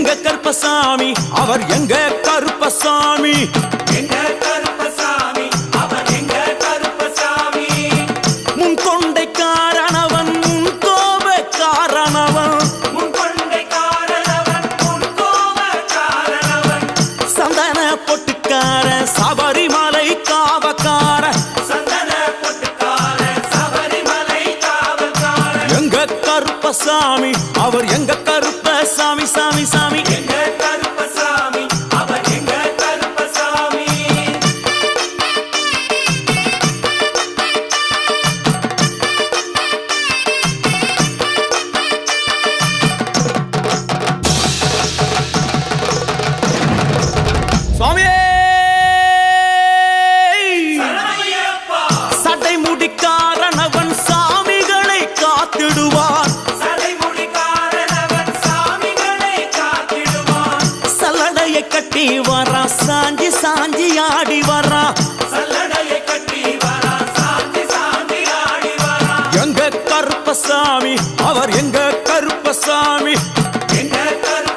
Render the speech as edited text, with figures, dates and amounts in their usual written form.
எங்க கருப்பசாமி அவர் எங்க கருப்பசாமி எங்க கருப்பசாமி அவர் எங்க கருப்பசாமி முன் கொண்டை காரணவன் முன் கோப காரணவன் முன் கொண்டை காரணவன் முன் கோப காரணவன் சந்தன பொட்டுக்கார சபரிமலை காவக்கார சந்தன பொட்டுக்கார சபரிமலை காவல்கார எங்க கருப்பசாமி அவர் எங்க கருப்பசாமி சாமி சாமி எங்க கருப்பசாமி அவர் எங்க கருப்பசாமி சுவாமியே சரணமையப்பா சடைமுடி காரணவன் சாமிகளை காத்திடுவான் சடைமுடி காரணவன் சாமிகளை காத்திடுவான் சல்லடையை கட்டி வரா சாஞ்சி சாஞ்சி ஆடி வரா சல்லடையை கட்டி வரா சாந்தி சாந்தி ஆடி வரா எங்க கருப்பசாமி அவர் எங்க கருப்பசாமி எங்க கருப்பசாமி